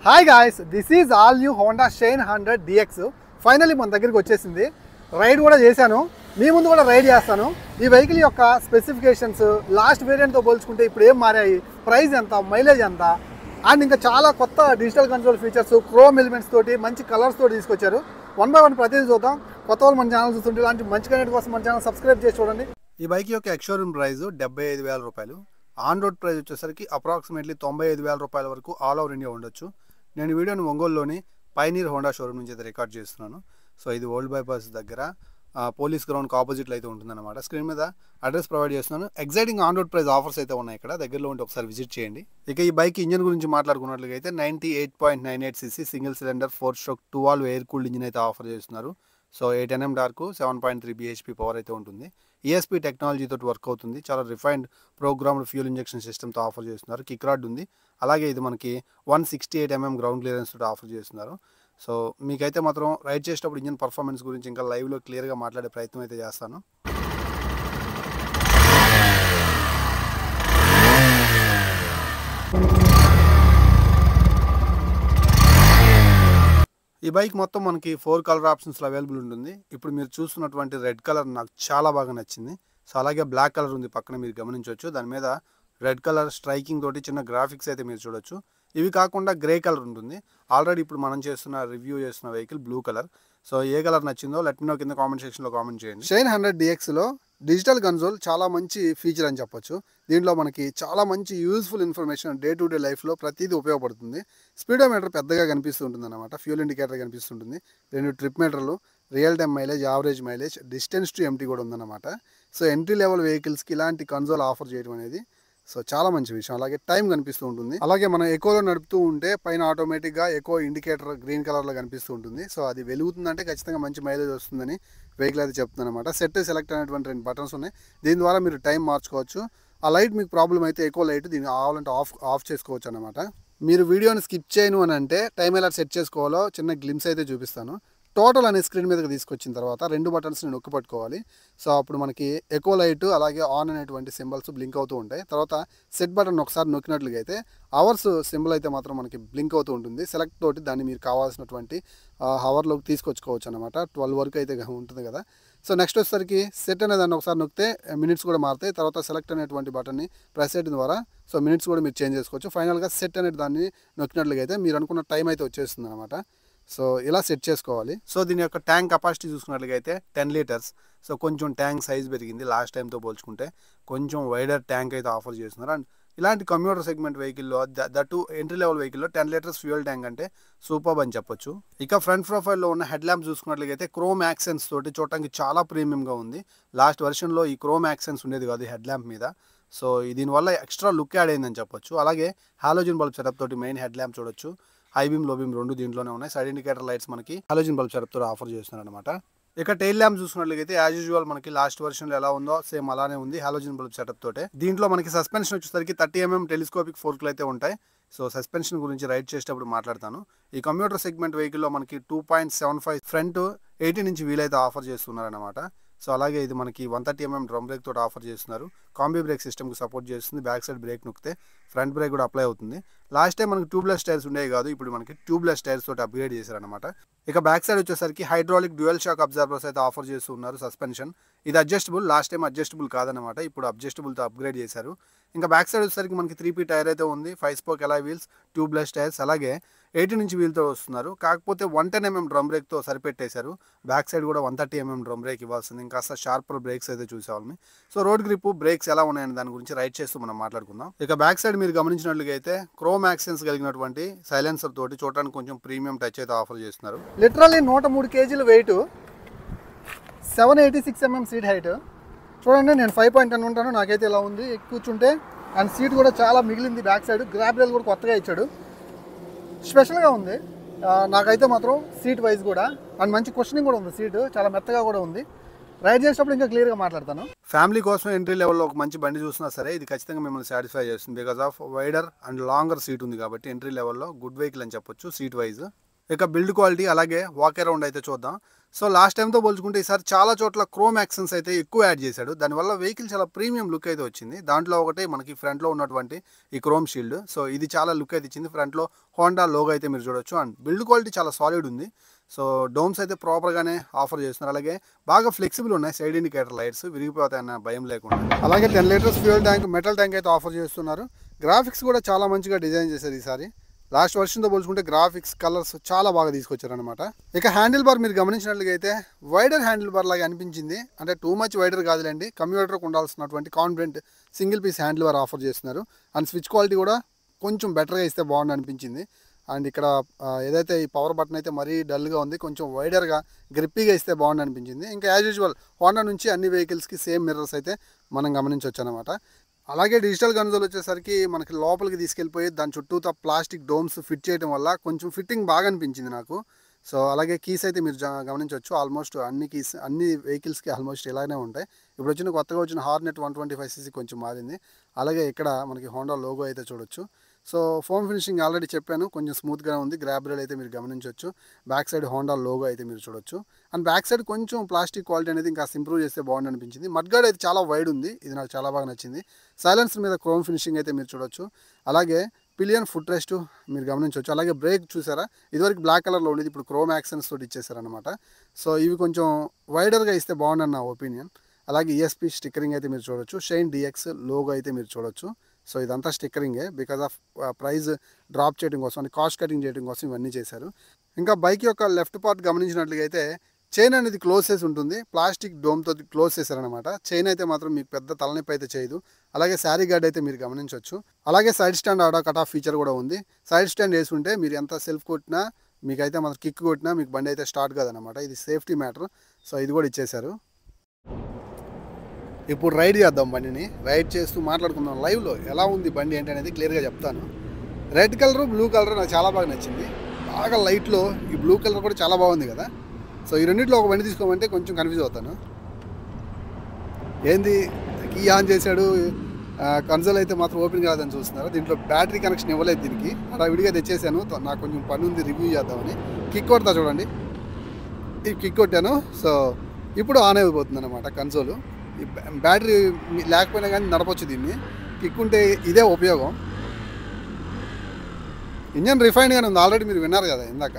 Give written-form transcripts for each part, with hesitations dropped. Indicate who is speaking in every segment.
Speaker 1: Hi guys, this is all new Honda shine 100 DX. Finally మన దగ్గరికి వచ్చేసింది. Ride కూడా చేశాను, మీ ముందు కూడా రైడ్ చేస్తాను. ఈ వెహికల్ యొక్క స్పెసిఫికేషన్స్ లాస్ట్ వేరియంట్తో పోల్చుకుంటే ఇప్పుడు ఏం మారాయి, ప్రైస్ ఎంత, మైలేజ్ ఎంత, అండ్ ఇంకా చాలా కొత్త digital control features, chrome elements తోటి మంచి కలర్స్ తోటి తీసుకొచ్చారు. వన్ బై వన్ ప్రతిదీ చూద్దాం. కొత్త వాళ్ళు మన ఛానల్ చూస్తుంటే ఇలాంటి మంచి కంటెంట్ కోసం మన ఛానల్ సబ్స్క్రైబ్ చేసి చూడండి. ఈ బైక్ యొక్క ఎక్స్షోరూమ్ ప్రైస్ 75,000 రూపాయలు. ఆన్ రోడ్ ప్రైస్ వచ్చేసరికి అప్రాక్సిమేట్లీ 95,000 రూపాయల వరకు ఆల్ ఓవర్ ఇండియా ఉండొచ్చు. నేను వీడియోని ఒంగోలులోని పైనీర్ హోండా షోరూమ్ నుంచి అయితే రికార్డ్ చేస్తున్నాను. సో ఇది ఓల్డ్ బైపాస్ దగ్గర పోలీస్ గ్రౌండ్కి ఆపోజిట్లో అయితే ఉంటుందన్నమాట. స్క్రీన్ మీద అడ్రస్ ప్రొవైడ్ చేస్తున్నాను. Exciting on road price offers అయితే ఉన్నాయి ఇక్కడ, దగ్గరలో ఉంటే ఒకసారి విజిట్ చేయండి. ఇక ఈ బైక్ ఇంజిన్ గురించి మాట్లాడుకున్నట్లయితే 98.98 cc single cylinder 4-stroke 2-valve air cooled engine అయితే ఆఫర్ చేస్తున్నారు. So 8 Nm dark 7.3 bhp power అయితే ఉంటుంది. ESP టెక్నాలజీతో వర్క్ అవుతుంది. చాలా రిఫైన్డ్ ప్రోగ్రామ్డ్ ఫ్యూల్ ఇంజెక్షన్ సిస్టమ్తో ఆఫర్ చేస్తున్నారు. కిక్ రాడ్ ఉంది. అలాగే ఇది మనకి 168 mm గ్రౌండ్ క్లియరెన్స్ తోటి ఆఫర్ చేస్తున్నారు. సో మీకైతే మాత్రం రైడ్ చేసేటప్పుడు ఇంజిన్ పర్ఫార్మెన్స్ గురించి ఇంకా లైవ్లో క్లియర్గా మాట్లాడే ప్రయత్నం అయితే చేస్తాను. ఈ బైక్ మొత్తం మనకి 4 కలర్ ఆప్షన్స్లో అవైలబుల్ ఉంటుంది. ఇప్పుడు మీరు చూస్తున్నటువంటి రెడ్ కలర్ నాకు చాలా బాగా నచ్చింది. సో అలాగే బ్లాక్ కలర్ ఉంది పక్కన, మీరు గమనించవచ్చు. దాని మీద రెడ్ కలర్ స్ట్రైకింగ్ తోటి చిన్న గ్రాఫిక్స్ అయితే మీరు చూడొచ్చు. ఇవి కాకుండా గ్రే కలర్ ఉంటుంది. ఆల్రెడీ ఇప్పుడు మనం రివ్యూ చేస్తున్న వెహికల్ బ్లూ కలర్. సో ఏ కలర్ నచ్చిందో లెట్ మీ నో కింద కామెంట్ సెక్షన్లో కామెంట్ చేయండి. షైన్ 100 DXలో డిజిటల్ కన్సోల్ చాలా మంచి ఫీచర్ అని చెప్పొచ్చు. దీంట్లో మనకి చాలా మంచి useful information day to day లైఫ్లో ప్రతిదీ ఉపయోగపడుతుంది. స్పీడోమీటర్ పెద్దగా కనిపిస్తూ ఉంటుంది అనమాట, ఫ్యూల్ ఇండికేటర్ కనిపిస్తుంటుంది, 2 ట్రిప్ మీటర్లు, real time mileage, average mileage, distance to empty కూడా ఉందన్నమాట. సో ఎంట్రీ లెవెల్ వెహికల్స్కి ఇలాంటి కన్సోల్ ఆఫర్ చేయడం అనేది సో చాలా మంచి విషయం. అలాగే టైం కనిపిస్తూ ఉంటుంది. అలాగే మనం ఎకోలో నడుపుతూ ఉంటే పైన ఆటోమేటిక్గా ఎకో ఇండికేటర్ గ్రీన్ కలర్లో కనిపిస్తూ ఉంటుంది. సో అది వెలుగుతుందంటే ఖచ్చితంగా మంచి మైలేజ్ వస్తుందని వెహికల్ అయితే చెప్తుంది అనమాట. సెలెక్ట్ అనేటువంటి 2 బటన్స్ ఉన్నాయి. దీని ద్వారా మీరు టైం మార్చుకోవచ్చు. ఆ లైట్ మీకు ప్రాబ్లం అయితే ఎకో లైట్ దీన్ని కావాలంటే ఆఫ్ చేసుకోవచ్చు అనమాట. మీరు వీడియోని స్కిప్ చేయను అని అంటే టైం ఎలా సెట్ చేసుకోవాలో చిన్న గ్లిమ్స్ అయితే చూపిస్తాను. టోటల్ అనే స్క్రీన్ మీదకి తీసుకొచ్చిన తర్వాత 2 బటన్స్ని నొక్కి పట్టుకోవాలి. సో అప్పుడు మనకి ఎకో లైట్ అలాగే ఆన్ అనేటువంటి సింబల్స్ బ్లింక్ అవుతూ ఉంటాయి. తర్వాత సెట్ బటన్ ఒకసారి నొక్కినట్లుగా అయితే అవర్స్ సింబల్ అయితే మాత్రం మనకి బ్లింక్ అవుతూ ఉంటుంది. సెలెక్ట్ తోటి దాన్ని మీరు కావాల్సినటువంటి హవర్లోకి తీసుకొచ్చుకోవచ్చు అనమాట. 12 వరకు అయితే ఉంటుంది కదా. సో నెక్స్ట్ వచ్చేసరికి సెట్ అనే దాన్ని ఒకసారి నొక్కితే మినిట్స్ కూడా మారుతాయి. తర్వాత సెలెక్ట్ అనేటువంటి బటన్ని ప్రెస్ చేయడం ద్వారా సో మినిట్స్ కూడా మీరు చేంజ్ చేసుకోవచ్చు. ఫైనల్గా సెట్ అనే దాన్ని నొక్కినట్లుగా అయితే మీరు అనుకున్న టైం అయితే వచ్చేస్తుంది అనమాట. సో ఇలా సెట్ చేసుకోవాలి. సో దీని యొక్క ట్యాంక్ కెపాసిటీ చూసుకున్నట్లుగా అయితే 10 లీటర్స్. సో కొంచెం ట్యాంక్ సైజ్ పెరిగింది లాస్ట్ టైంతో పోల్చుకుంటే. కొంచెం వైడర్ ట్యాంక్ అయితే ఆఫర్ చేస్తున్నారు. అండ్ ఇలాంటి కమ్యూటర్ సెగ్మెంట్ వెహికల్లో దట్టు ఎంట్రీ లెవెల్ వెహికల్లో 10 లీటర్స్ ఫ్యూయల్ ట్యాంక్ అంటే సూపర్ అని చెప్పొచ్చు. ఇక ఫ్రంట్ ప్రొఫైల్లో ఉన్న హెడ్ ల్యాంప్ చూసుకున్నట్లయితే క్రోమ్ యాక్సెన్స్ తోటి చూడటానికి చాలా ప్రీమియంగా ఉంది. లాస్ట్ వెర్షన్లో ఈ క్రోమ్ యాక్సెన్స్ ఉండేది కాదు హెడ్ ల్యాంప్ మీద. సో దీనివల్ల ఎక్స్ట్రా లుక్ యాడ్ అయిందని చెప్పొచ్చు. అలాగే హాలోజన్ బల్బ్ సెటప్ తోటి మెయిన్ హెడ్ ల్యాంప్ చూడొచ్చు. హై బీమ్, లో బీమ్ 2 దీంట్లోనే ఉన్నాయి. సైడ్ ఇండికేటర్ లైట్స్ మనకి హాలోజన్ బల్బ్ సెటప్ తోటి ఆఫర్ చేస్తున్నారు అనమాట. ఇక టైల్ ల్యాంప్ చూసుకున్నట్లయితే యాజ్ యూజువల్ మనకి లాస్ట్ వెర్షన్లో ఎలా ఉందో సేమ్ అలానే ఉంది హాలోజన్ బల్బ్ సెటప్ తోటే. దీంట్లో మనకి సస్పెన్షన్ వచ్చేసరికి 30 mm టెలిస్కోపిక్ ఫోర్క్లు అయితే ఉంటాయి. సో సస్పెన్షన్ గురించి రైడ్ చేసేటప్పుడు మాట్లాడతాను. ఈ కంప్యూటర్ సెగ్మెంట్ వెహికల్లో మనకి 2.75 ఫ్రంట్ 18 ఇంచ్ వీల్ అయితే ఆఫర్ చేస్తున్నారు అనమాట. సో అలాగే ఇది మనకి 130 mm డ్రమ్ బ్రేక్ తోటి ఆఫర్ చేస్తున్నారు. కాంబీ బ్రేక్ సిస్టమ్కి సపోర్ట్ చేస్తుంది. బ్యాక్ సైడ్ బ్రేక్ నొక్కితే ఫ్రంట్ బ్రేక్ కూడా అప్లై అవుతుంది. లాస్ట్ టైం మనకి ట్యూబ్లెస్ టైర్స్ ఉండేవి కాదు, ఇప్పుడు మనకి ట్యూబ్లెస్ టైర్స్ తోటి అప్గ్రేడ్ చేశారనమాట. ఇక బ్యాక్ సైడ్ వచ్చేసరికి హైడ్రాలిక్ డ్యూయల్ షాక్ అబ్జర్వర్స్ అయితే ఆఫర్ చేస్తున్నారు. సస్పెన్షన్ ఇది అడ్జస్టబుల్, లాస్ట్ టైం అడ్జస్టబుల్ కాదనమాట, ఇప్పుడు అడ్జస్టబుల్తో అప్గ్రేడ్ చేశారు. ఇంకా బ్యాక్ సైడ్ వచ్చేసరికి మనకి 3P టైర్ అయితే ఉంది. 5 spoke alloy wheels, tubeless tyres, అలాగే 18 ఇంచ్ వీల్తో వస్తున్నారు. కాకపోతే 110 mm డ్రమ్ బ్రేక్తో సరిపెట్టేశారు. బ్యాక్ సైడ్ కూడా 130 mm డ్రమ్ బ్రేక్ ఇవ్వాల్సింది. ఇంకా షార్పర్ బ్రేక్స్ అయితే చూసేవాళ్ళని. సో రోడ్ గ్రిప్, బ్రేక్స్ ఎలా ఉన్నాయని దాని గురించి రైడ్ చేస్తూ మనం మాట్లాడుకుందాం. ఇక బ్యాక్ సైడ్ మీరు గమనించినట్లుగా అయితే క్రోమ్ యాక్సెన్స్ కలిగినటువంటి సైలెన్సర్ తోటి చూడడానికి కొంచెం ప్రీమియం టచ్ అయితే ఆఫర్ చేస్తున్నారు. Literally 103 kg weight, 786 mm seat height. చూడండి, నేను 5.10 ఉంటాను, నాకైతే ఇలా ఉంది కూర్చుంటే. అండ్ సీట్ కూడా చాలా మిగిలింది. బ్యాక్ సైడ్ గ్రాబ్ రైల్ కూడా కొత్తగా ఇచ్చాడు, స్పెషల్గా ఉంది. నాకైతే మాత్రం సీట్ వైజ్ కూడా అండ్ మంచి క్వశ్చనింగ్ కూడా ఉంది. సీట్ చాలా మెత్తగా కూడా ఉంది. రైడ్ చేసేటప్పుడు ఇంకా క్లియర్గా మాట్లాడతాను. ఫ్యామిలీ కోసం ఎంట్రీ లెవెల్లో ఒక మంచి బండి చూసినా సరే ఇది ఖచ్చితంగా మిమ్మల్ని సాటిస్ఫై చేస్తుంది. Because of wider and longer seat ఉంది కాబట్టి ఎంట్రీ లెవెల్లో గుడ్ వెహికల్ అని చెప్పొచ్చు సీట్ వైజ్. ఇక బిల్డ్ క్వాలిటీ అలాగే వాక్ అరౌండ్ అయితే చూద్దాం. సో లాస్ట్ టైంతో పోల్చుకుంటే ఈసారి చాలా చోట్ల క్రోమ్ యాక్సెన్స్ అయితే ఎక్కువ యాడ్ చేశాడు. దానివల్ల వెహికల్ చాలా ప్రీమియం లుక్ అయితే వచ్చింది. దాంట్లో ఒకటి మనకి ఫ్రంట్లో ఉన్నటువంటి ఈ క్రోమ్ షీల్డ్. సో ఇది చాలా లుక్ అయితే ఇచ్చింది. ఫ్రంట్లో హోండా లోగో అయితే మీరు చూడొచ్చు. అండ్ బిల్డ్ క్వాలిటీ చాలా సాలిడ్ ఉంది. సో డోమ్స్ అయితే ప్రాపర్గానే ఆఫర్ చేస్తున్నారు. అలాగే బాగా ఫ్లెక్సిబుల్ ఉన్నాయి సైడ్ ఇండికేటర్ లైట్స్, విరిగిపోతాయన్న భయం లేకుండా. అలాగే 10 litres fuel tank, metal tank అయితే ఆఫర్ చేస్తున్నారు. గ్రాఫిక్స్ కూడా చాలా మంచిగా డిజైన్ చేశారు ఈసారి. లాస్ట్ వర్షన్తో పోల్చుకుంటే గ్రాఫిక్స్, కలర్స్ చాలా బాగా తీసుకొచ్చారనమాట. ఇక హ్యాండిల్ బార్ మీరు గమనించినట్లుగా అయితే వైడర్ హ్యాండిల్ బార్ లాగా అనిపించింది. అంటే టూ మచ్ వైడర్ కాదులేండి, కమ్యూటర్కి ఉండాల్సినటువంటి confident single piece handle bar offer చేస్తున్నారు. అండ్ స్విచ్ క్వాలిటీ కూడా కొంచెం బెటర్గా ఇస్తే బాగుంది అనిపించింది. అండ్ ఇక్కడ ఏదైతే ఈ పవర్ బటన్ అయితే మరీ డల్గా ఉంది, కొంచెం వైడర్గా గ్రిప్పీగా ఇస్తే బాగుంది అనిపించింది. ఇంకా యాజ్ యూజువల్ హోండా నుంచి అన్ని వెహికల్స్కి సేమ్ మిర్రర్స్ అయితే మనం గమనించవచ్చు అనమాట. అలాగే డిజిటల్ కన్సోల్ వచ్చేసరికి మనకి లోపలికి తీసుకెళ్ళిపోయి దాని చుట్టూతా ప్లాస్టిక్ డోమ్స్ ఫిట్ చేయడం వల్ల కొంచెం ఫిట్టింగ్ బాగా అనిపించింది నాకు. సో అలాగే కీస్ అయితే మీరు గమనించవచ్చు. ఆల్మోస్ట్ అన్ని కీస్ అన్ని వెహికల్స్కి ఆల్మోస్ట్ ఇలానే ఉంటాయి. ఇప్పుడు వచ్చిన కొత్తగా వచ్చిన హార్నెట్ 125cc కొంచెం మారింది. అలాగే ఇక్కడ మనకి హోండా లోగో అయితే చూడొచ్చు. సో ఫోమ్ ఫినిషింగ్ ఆల్రెడీ చెప్పాను, కొంచెం స్మూత్గా ఉంది. గ్రాబ్ రైల్ అయితే మీరు గమనించవచ్చు. బ్యాక్ సైడ్ హోండా లోగో అయితే మీరు చూడొచ్చు. అండ్ బ్యాక్ సైడ్ కొంచెం ప్లాస్టిక్ క్వాలిటీ అనేది ఇంకా ఇంప్రూవ్ చేస్తే బాగుంది అనిపించింది. మడ్గార్డ్ అయితే చాలా వైడ్ ఉంది, ఇది నాకు చాలా బాగా నచ్చింది. సైలెన్సర్ మీద క్రోమ్ ఫినిషింగ్ అయితే మీరు చూడొచ్చు. అలాగే పిలియన్ ఫుట్ రెస్ట్ మీరు గమనించవచ్చు. అలాగే బ్రేక్ చూసారా, ఇదివరకు బ్లాక్ కలర్లో ఉండేది, ఇప్పుడు క్రోమ్ యాక్సెన్స్ తోటి ఇచ్చేసారనమాట. సో ఇవి కొంచెం వైడర్గా ఇస్తే బాగుండని నా ఒపీనియన్. అలాగే ESP స్టిక్కరింగ్ అయితే మీరు చూడొచ్చు. షైన్ DX లోగో అయితే మీరు చూడొచ్చు. సో ఇదంతా స్టిక్కరింగే, బికాజ్ ఆఫ్ ప్రైస్ డ్రాప్ చేయడం కోసం, అంటే కాస్ట్ కటింగ్ చేయడం కోసం ఇవన్నీ చేశారు. ఇంకా బైక్ యొక్క లెఫ్ట్ పార్ట్ గమనించినట్లుగా అయితే చైన్ అనేది క్లోజ్ చేసి ఉంటుంది, ప్లాస్టిక్ డోమ్తో క్లోజ్ చేశారనమాట. చైన్ అయితే మాత్రం మీకు పెద్ద తలనొప్పి అయితే చేయదు. అలాగే శారీ గార్డ్ అయితే మీరు గమనించవచ్చు. అలాగే side stand auto cut off feature కూడా ఉంది. సైడ్ స్టాండ్ వేసి ఉంటే మీరు ఎంత సెల్ఫ్ కొట్టినా, మీకైతే మాత్రం కిక్ కొట్టినా మీకు బండి అయితే స్టార్ట్ కాదనమాట. ఇది సేఫ్టీ మ్యాటర్. సో ఇది కూడా ఇచ్చేశారు. ఇప్పుడు రైడ్ చేద్దాం, బండిని రైడ్ చేస్తూ మాట్లాడుకుందాం. లైవ్లో ఎలా ఉంది బండి ఏంటి అనేది క్లియర్గా చెప్తాను. రెడ్ కలరు, బ్లూ కలర్ నాకు చాలా బాగా నచ్చింది. బాగా లైట్లో ఈ బ్లూ కలర్ కూడా చాలా బాగుంది కదా. సో ఈ రెండింటిలో ఒక బండి తీసుకోమంటే కొంచెం కన్ఫ్యూజ్ అవుతాను. ఏంది కీ ఆన్ చేశాడు, కన్సోల్ అయితే మాత్రం ఓపెన్ కాదని చూస్తున్నారు. దీంట్లో బ్యాటరీ కనెక్షన్ ఇవ్వలేదు దీనికి, అలా విడిగా తెచ్చేసాను. నాకు కొంచెం పని ఉంది, రివ్యూ చేద్దామని. కిక్ కొడతా చూడండి, ఈ కిక్ కొట్టాను. సో ఇప్పుడు ఆన్ అయిపోతుంది అనమాట కన్సోలు. ఈ బ్యాటరీ లేకపోయినా కానీ నడపచ్చు దీన్ని. కిక్ ఉంటే ఇదే ఉపయోగం. ఇంజన్ రిఫైన్గానే ఉంది, ఆల్రెడీ మీరు విన్నారు కదా ఇందాక.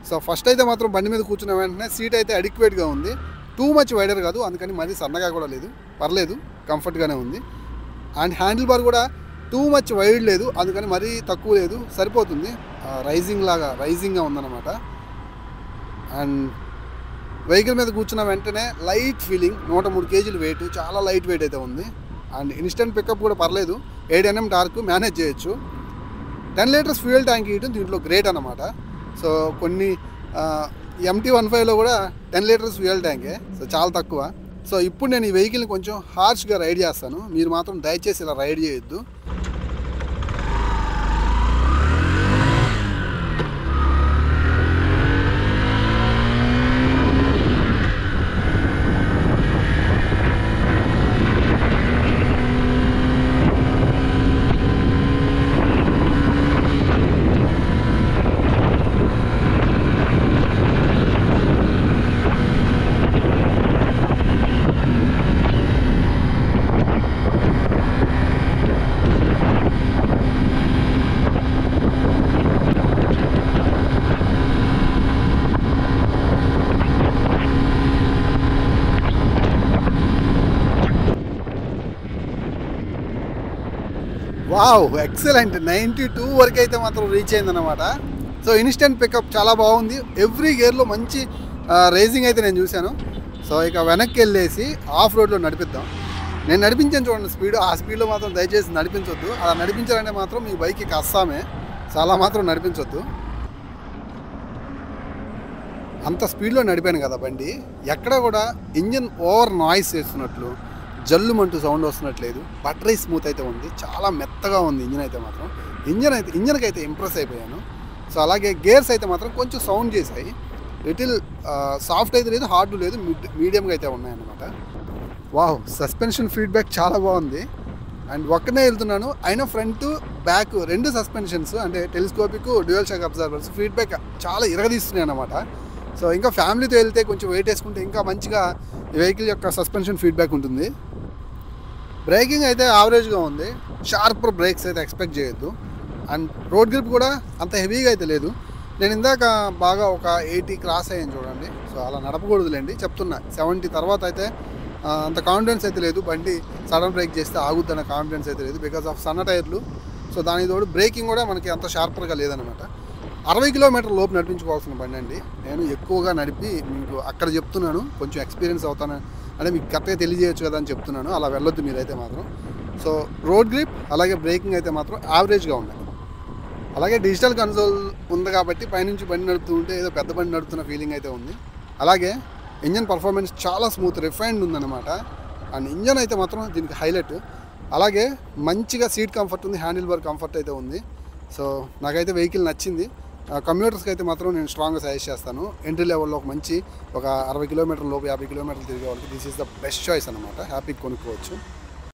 Speaker 1: సో ఫస్ట్ అయితే మాత్రం బండి మీద కూర్చున్న వెంటనే సీట్ అయితే అడిక్వేట్గా ఉంది. టూ మచ్ వైడర్ కాదు, అందుకని మరీ సన్నగా కూడా లేదు, పర్లేదు, కంఫర్ట్గానే ఉంది. అండ్ హ్యాండిల్ బార్ కూడా టూ మచ్ వైడ్ లేదు, అందుకని మరీ తక్కువ లేదు, సరిపోతుంది. రైజింగ్గా ఉందన్నమాట. అండ్ వెహికల్ మీద కూర్చున్న వెంటనే లైట్ ఫీలింగ్, 103 kg వెయిట్, చాలా లైట్ వెయిట్ అయితే ఉంది. అండ్ ఇన్స్టెంట్ పికప్ కూడా పర్లేదు, 8 Nm టార్క్ మేనేజ్ చేయొచ్చు. 10 లీటర్స్ ఫ్యూయల్ ట్యాంక్ ఇవ్వడం దీంట్లో గ్రేట్ అనమాట. సో కొన్ని MT-15లో కూడా 10 లీటర్స్ ఫ్యూయల్ ట్యాంకే, సో చాలా తక్కువ. సో ఇప్పుడు నేను ఈ వెహికల్ని కొంచెం హార్ష్గా రైడ్ చేస్తాను, మీరు మాత్రం దయచేసి ఇలా రైడ్ చేయొద్దు. Wow, excellent. 92 వరకు అయితే మాత్రం రీచ్ అయిందన్నమాట. సో ఇన్స్టెంట్ పికప్ చాలా బాగుంది. ఎవ్రీ గేర్లో మంచి రేసింగ్ అయితే నేను చూశాను. సో ఇక వెనక్కి వెళ్ళేసి ఆఫ్ రోడ్లో నడిపిద్దాం. నేను నడిపించాను చూడండి స్పీడ్, ఆ స్పీడ్లో మాత్రం దయచేసి నడిపించొద్దు. అలా నడిపించాలంటే మాత్రం మీ బైక్కి కస్తామే, చాలా మాత్రం నడిపించొద్దు. అంత స్పీడ్లో నడిపాను కదా బండి, ఎక్కడ కూడా ఇంజిన్ ఓవర్ నాయిస్ చేస్తున్నట్లు, జల్లుమంటూ సౌండ్ వస్తున్నట్లేదు. బటరీ స్మూత్ అయితే ఉంది, చాలా మెత్తగా ఉంది ఇంజిన్ అయితే మాత్రం. ఇంజిన్కి అయితే ఇంప్రెస్ అయిపోయాను. సో అలాగే గేర్స్ అయితే మాత్రం కొంచెం సౌండ్ చేశాయి. లిటిల్ సాఫ్ట్ అయితే లేదు, హార్డ్ లేదు, మీడియంగా అయితే ఉన్నాయన్నమాట. వావ్, సస్పెన్షన్ ఫీడ్బ్యాక్ చాలా బాగుంది. అండ్ ఒక్కనే వెళ్తున్నాను, అయినా ఫ్రంట్ బ్యాక్ రెండు సస్పెన్షన్స్ అంటే telescopic dual shock absorbers feedback చాలా ఇరగదీస్తున్నాయి అన్నమాట. సో ఇంకా ఫ్యామిలీతో వెళ్తే కొంచెం వెయిట్ వేసుకుంటే ఇంకా మంచిగా ఈ వెహికల్ యొక్క సస్పెన్షన్ ఫీడ్బ్యాక్ ఉంటుంది. బ్రేకింగ్ అయితే యావరేజ్గా ఉంది, షార్పర్ బ్రేక్స్ అయితే ఎక్స్పెక్ట్ చేయొద్దు. అండ్ రోడ్ గ్రిప్ కూడా అంత హెవీగా అయితే లేదు. నేను ఇందాక బాగా ఒక 80 క్రాస్ అయ్యాను చూడండి. సో అలా నడపకూడదులేండి చెప్తున్నా. 70 తర్వాత అయితే అంత కాన్ఫిడెన్స్ అయితే లేదు, బండి సడన్ బ్రేక్ చేస్తే ఆగుద్దన్న కాన్ఫిడెన్స్ అయితే లేదు బికాస్ ఆఫ్ సన్న టైర్లు. సో దానికి తోడు బ్రేకింగ్ కూడా మనకి అంత షార్పర్గా లేదనమాట. 60 కిలోమీటర్ లోపు నడిపించుకోవాల్సిన బండి అండి. నేను ఎక్కువగా నడిపి మీకు అక్కడ చెప్తున్నాను, కొంచెం ఎక్స్పీరియన్స్ అవుతాను అంటే మీకు కరెక్ట్గా తెలియజేయచ్చు కదా అని చెప్తున్నాను. అలా వెళ్ళొద్దు మీరైతే మాత్రం. సో రోడ్ గ్రిప్ అలాగే బ్రేకింగ్ అయితే మాత్రం యావరేజ్గా ఉన్నాయి. అలాగే డిజిటల్ కన్సోల్ ఉంది కాబట్టి పైనుంచి బండి నడుపుతూ ఉంటే ఏదో పెద్ద బండి నడుపుతున్న ఫీలింగ్ అయితే ఉంది. అలాగే ఇంజన్ పర్ఫార్మెన్స్ చాలా స్మూత్ రిఫైన్డ్ ఉందన్నమాట. అండ్ ఇంజన్ అయితే మాత్రం దీనికి హైలైట్. అలాగే మంచిగా సీట్ కంఫర్ట్ ఉంది, హ్యాండిల్ బార్ కంఫర్ట్ అయితే ఉంది. సో నాకైతే వెహికల్ నచ్చింది. కమ్యూటర్స్కి అయితే మాత్రం నేను స్ట్రాంగ్గా సజెస్ట్ చేస్తాను. ఎంట్రీ లెవెల్లో ఒక మంచి ఒక 60 కిలోమీటర్ల లోపు 50 కిలోమీటర్లు తిరిగే వాళ్ళకి this is the best choice అనమాట. హ్యాపీగా కొనుక్కోవచ్చు.